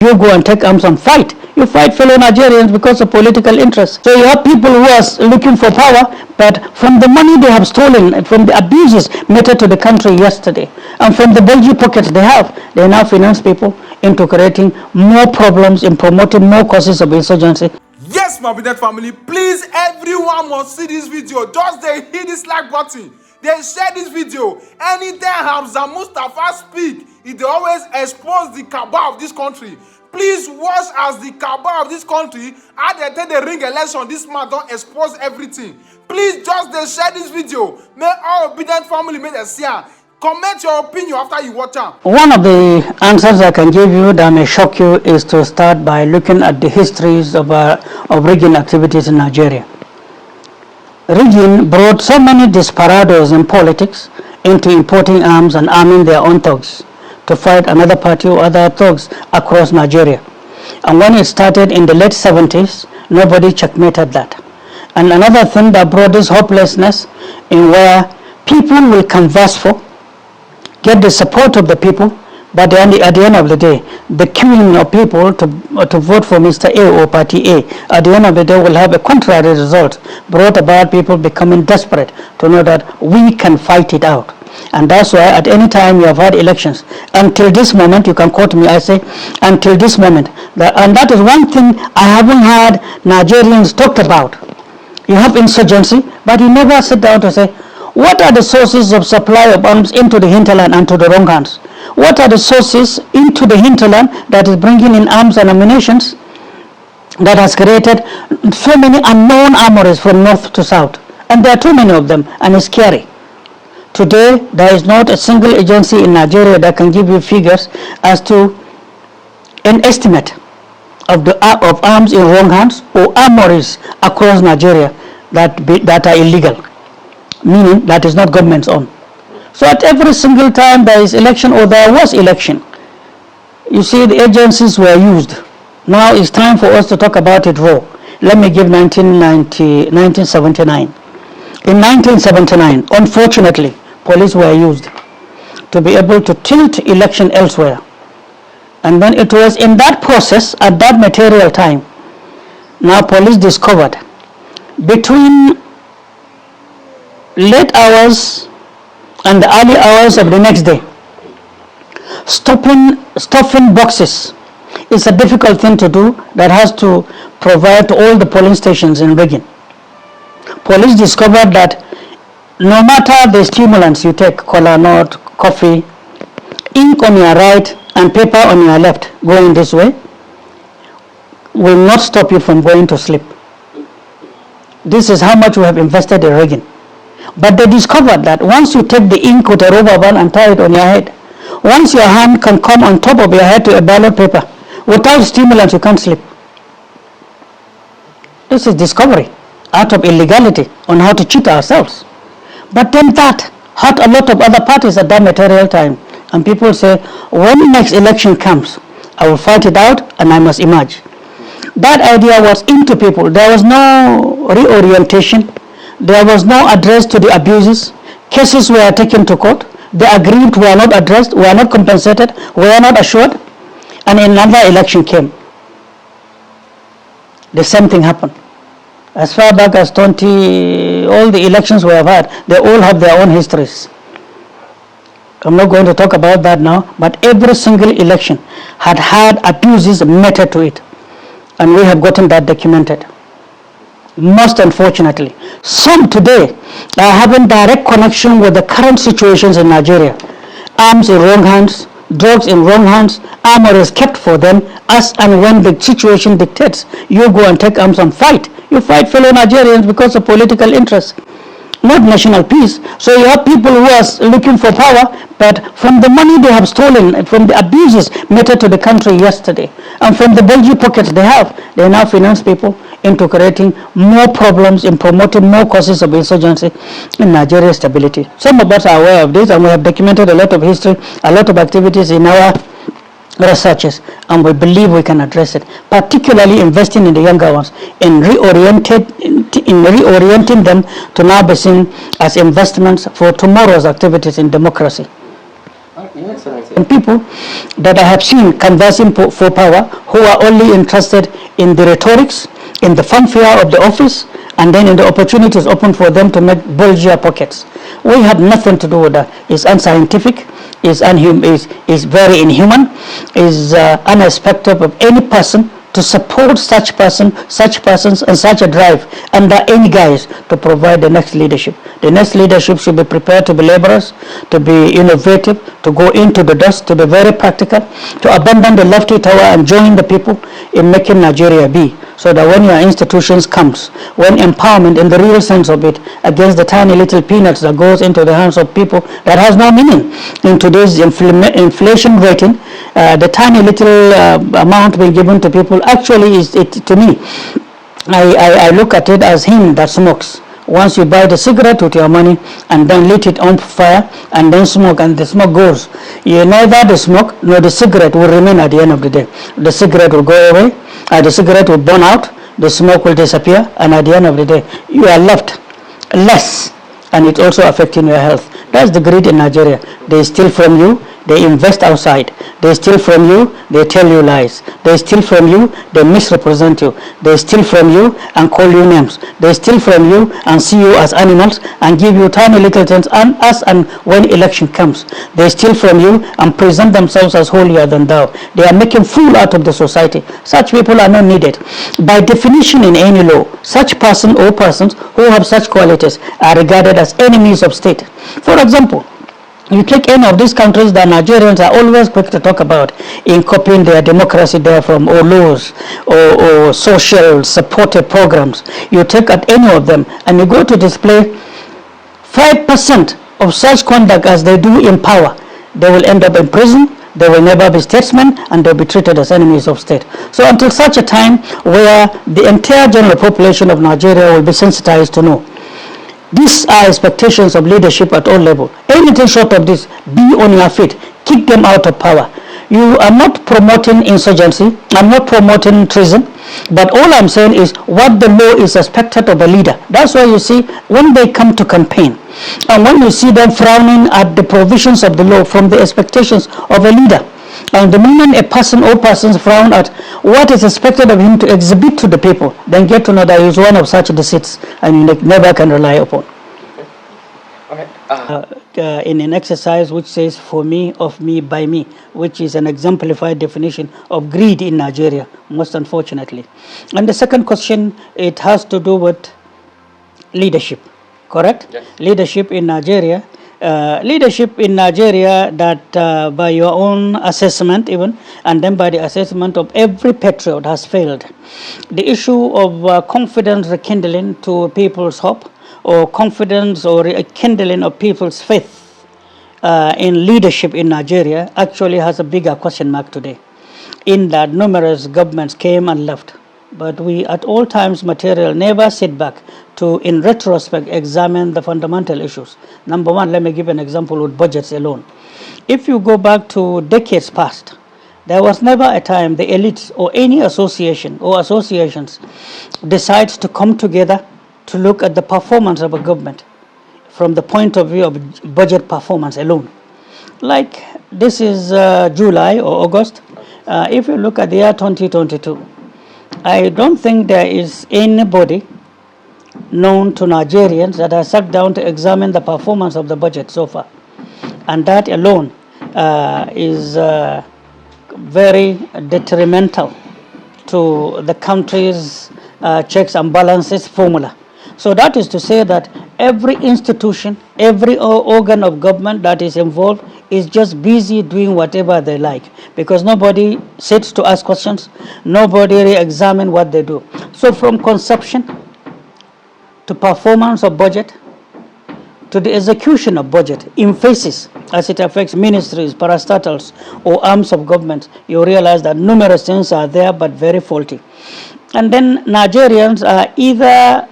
You go and take arms and fight. You fight fellow Nigerians because of political interest. So you have people who are looking for power, but from the money they have stolen, from the abuses meted to the country yesterday, and from the bulgy pockets they now finance people into creating more problems and promoting more causes of insurgency. Yes, my Binet family, please, everyone must see this video. Just they hit this like button. They share this video. Anytime al-mustapha speak, they always expose the cabal of this country. Please watch as the cabal of this country, as they take the ring election, this man don't expose everything. Please just they share this video. May all Binet family make a share. Comment your opinion after you watch it. One of the answers I can give you that may shock you is to start by looking at the histories of rigging activities in Nigeria. Rigging brought so many desperados in politics into importing arms and arming their own thugs to fight another party or other thugs across Nigeria. And when it started in the late 70s, nobody checkmated that. And another thing that brought this hopelessness in where people will canvass for, get the support of the people, but at the end of the day, the queuing of people to vote for Mr. A or Party A, at the end of the day will have a contrary result, brought about people becoming desperate to know that we can fight it out. And that's why at any time you have had elections, until this moment, you can quote me, I say, until this moment, and that is one thing I haven't had Nigerians talked about. You have insurgency, but you never sit down to say, what are the sources of supply of arms into the hinterland and to the wrong hands? What are the sources into the hinterland that is bringing in arms and ammunitions that has created so many unknown armories from north to south? And there are too many of them, and it's scary. Today, there is not a single agency in Nigeria that can give you figures as to an estimate of arms in wrong hands or armories across Nigeria that are illegal, meaning that is not government's own. So at every single time there is election or there was election, you see the agencies were used. Now it's time for us to talk about it raw. Let me give 1979. In 1979, unfortunately, police were used to be able to tilt election elsewhere. And then it was in that process, at that material time, now police discovered between late hours and the early hours of the next day, stuffing boxes is a difficult thing to do that has to provide to all the polling stations in Reagan. Police discovered that no matter the stimulants you take, cola nut, coffee, ink on your right and paper on your left going this way will not stop you from going to sleep. This is how much we have invested in Reagan. But they discovered that once you take the ink with a rubber band and tie it on your head, once your hand can come on top of your head to a ballot paper, without stimulants you can't sleep. This is discovery out of illegality on how to cheat ourselves. But then that hurt a lot of other parties at that material time. And people say, when the next election comes, I will fight it out and I must emerge. That idea was into people. There was no reorientation. There was no address to the abuses. Cases were taken to court. The aggrieved were not addressed, were not compensated, were not assured. And another election came. The same thing happened. As far back as all the elections we have had, they all have their own histories. I'm not going to talk about that now, but every single election had abuses meted to it. And we have gotten that documented. Most unfortunately, some today are having direct connection with the current situations in Nigeria. Arms in wrong hands, drugs in wrong hands, armor is kept for them as and when the situation dictates. You go and take arms and fight. You fight fellow Nigerians because of political interest, not national peace. So you have people who are looking for power, but from the money they have stolen, from the abuses meted to the country yesterday, and from the bulgy pockets they now finance people into creating more problems and promoting more causes of insurgency in Nigeria's stability. Some of us are aware of this, and we have documented a lot of history, a lot of activities in our researches, and we believe we can address it, particularly investing in the younger ones, in reorienting them to now be seen as investments for tomorrow's activities in democracy. And people that I have seen canvassing for power who are only interested in the rhetorics, in the fanfare of the office, and then in the opportunities open for them to make bulgier pockets. We have nothing to do with that. It's unscientific, is very inhuman, is unexpected of any person to support such persons, and such a drive under any guise to provide the next leadership. The next leadership should be prepared to be laborers, to be innovative, to go into the dust, to be very practical, to abandon the lofty tower and join the people in making Nigeria be. So that when your institutions comes, when empowerment in the real sense of it against the tiny little peanuts that goes into the hands of people that has no meaning in today's inflation rating, the tiny little amount being given to people actually is, it to me, I look at it as him that smokes. Once you buy the cigarette with your money and then lit it on fire and then smoke, and the smoke goes, you neither the smoke nor the cigarette will remain at the end of the day. The cigarette will go away, the cigarette will burn out, the smoke will disappear, and at the end of the day you are left less, and it's also affecting your health. That's the greed in Nigeria. They steal from you, they invest outside. They steal from you, they tell you lies. They steal from you, they misrepresent you. They steal from you and call you names. They steal from you and see you as animals and give you tiny little things and when election comes. They steal from you and present themselves as holier than thou. They are making fool out of the society. Such people are not needed. By definition in any law, such person or persons who have such qualities are regarded as enemies of state. For example, you take any of these countries that Nigerians are always quick to talk about in copying their democracy there from, or laws, or social supportive programs. You take at any of them and you go to display 5% of such conduct as they do in power, they will end up in prison, they will never be statesmen, and they'll be treated as enemies of state. So until such a time where the entire general population of Nigeria will be sensitized to know, these are expectations of leadership at all levels. Anything short of this, be on your feet, kick them out of power. You are not promoting insurgency, I'm not promoting treason, but all I'm saying is what the law is expected of a leader. That's why you see when they come to campaign, and when you see them frowning at the provisions of the law from the expectations of a leader, and the moment a person or persons frown at what is expected of him to exhibit to the people, then get to know that he is one of such deceits and you never can rely upon. Okay. In an exercise which says for me, of me, by me, which is an exemplified definition of greed in Nigeria, most unfortunately. And the second question, it has to do with leadership, correct? Yes. Leadership in Nigeria. Leadership in Nigeria that by your own assessment even, and then by the assessment of every patriot has failed. The issue of confidence rekindling to people's hope, or confidence or rekindling of people's faith in leadership in Nigeria actually has a bigger question mark today, in that numerous governments came and left. But we at all times material never sit back to, in retrospect, examine the fundamental issues. Number one, let me give an example with budgets alone. If you go back to decades past, there was never a time the elites or any association or associations decides to come together to look at the performance of a government from the point of view of budget performance alone. Like this is July or August. If you look at the year 2022, I don't think there is anybody known to Nigerians that has sat down to examine the performance of the budget so far. And that alone is very detrimental to the country's checks and balances formula. So that is to say that every institution, every organ of government that is involved is just busy doing whatever they like, because nobody sits to ask questions, nobody re-examines what they do. So from conception to performance of budget to the execution of budget in phases as it affects ministries, parastatals, or arms of government, you realize that numerous things are there but very faulty. And then Nigerians are either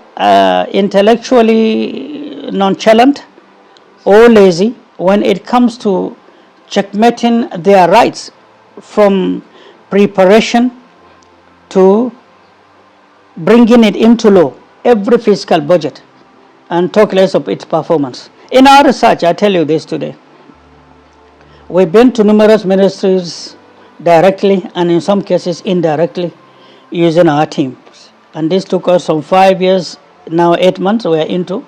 intellectually nonchalant or lazy when it comes to checkmating their rights, from preparation to bringing it into law, every fiscal budget, and talk less of its performance. In our research, I tell you this today, We've been to numerous ministries directly and in some cases indirectly using our teams. And this took us some 5 years, now 8 months we are into.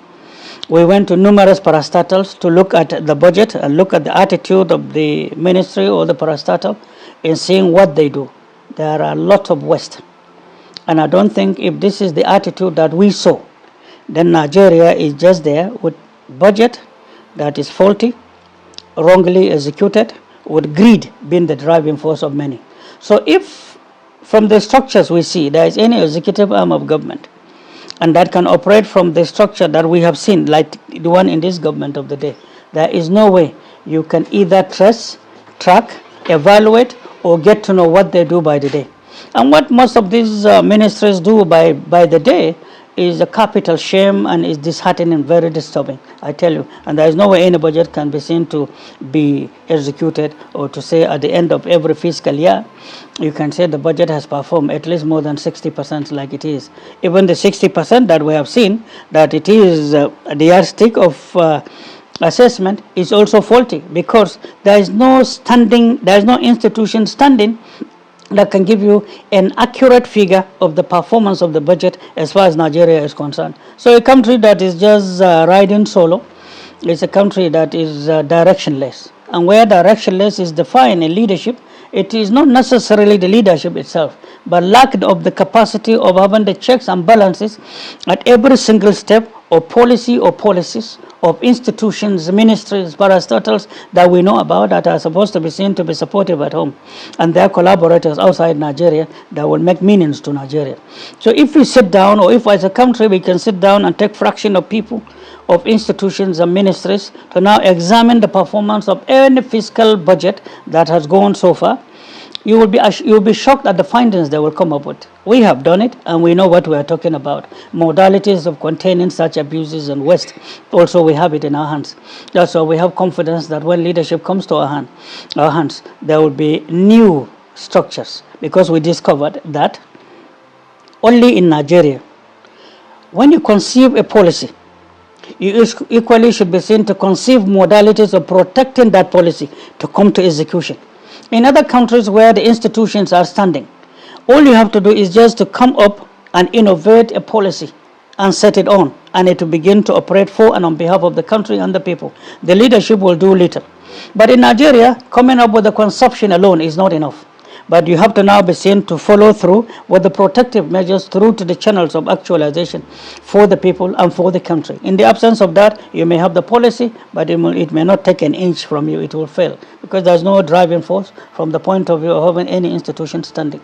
We went to numerous parastatals to look at the budget and look at the attitude of the ministry or the parastatal in seeing what they do. There are a lot of waste. And I don't think if this is the attitude that we saw, then Nigeria is just there with budget that is faulty, wrongly executed, with greed being the driving force of many. So if from the structures we see there is any executive arm of government and that can operate from the structure that we have seen, like the one in this government of the day, there is no way you can either trace, track, evaluate, or get to know what they do by the day. And what most of these ministries do by the day is a capital shame and is disheartening, very disturbing, I tell you. And there is no way any budget can be seen to be executed or to say at the end of every fiscal year, you can say the budget has performed at least more than 60% like it is. Even the 60% that we have seen, that it is the yardstick of assessment is also faulty because there is no institution standing that can give you an accurate figure of the performance of the budget as far as Nigeria is concerned. So a country that is just riding solo is a country that is directionless. And where directionless is defined in leadership, it is not necessarily the leadership itself, but lack of the capacity of having the checks and balances at every single step of policy or policies of institutions, ministries, parastatals that we know about that are supposed to be seen to be supportive at home, and their collaborators outside Nigeria that will make meanings to Nigeria. So if we sit down, or if as a country we can sit down and take fraction of people, of institutions and ministries to now examine the performance of any fiscal budget that has gone so far, you will be shocked at the findings they will come up with. We have done it and we know what we are talking about. Modalities of containing such abuses and waste, also we have it in our hands. That's why we have confidence that when leadership comes to our hands, there will be new structures, because we discovered that only in Nigeria, when you conceive a policy, you equally should be seen to conceive modalities of protecting that policy to come to execution. In other countries where the institutions are standing, all you have to do is just to come up and innovate a policy and set it on, and it will begin to operate for and on behalf of the country and the people. The leadership will do little. But in Nigeria, coming up with the conception alone is not enough. But you have to now be seen to follow through with the protective measures through to the channels of actualization for the people and for the country. In the absence of that, you may have the policy, but it may not take an inch from you. It will fail because there's no driving force from the point of view of having any institution standing.